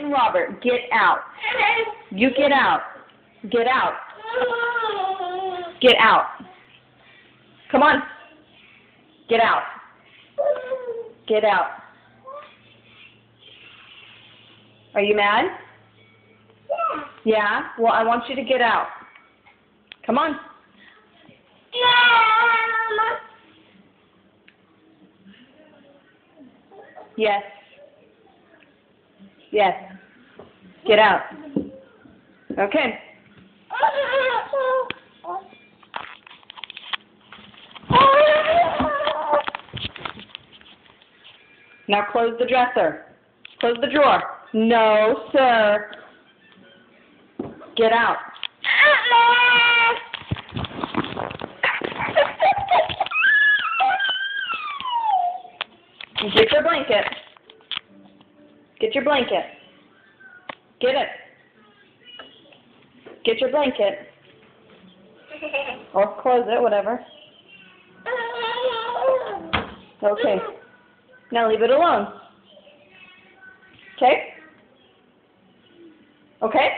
and Robert, get out. You get out. Get out. Get out. Come on. Get out. Get out. Are you mad? Yeah? Well, I want you to get out. Come on. Yes. Yes. Get out. Okay. Now close the dresser. Close the drawer. No, sir. Get out. Get your blanket. Get your blanket. Get it. Get your blanket. Or close it, whatever. Okay. Now leave it alone. Okay? Okay?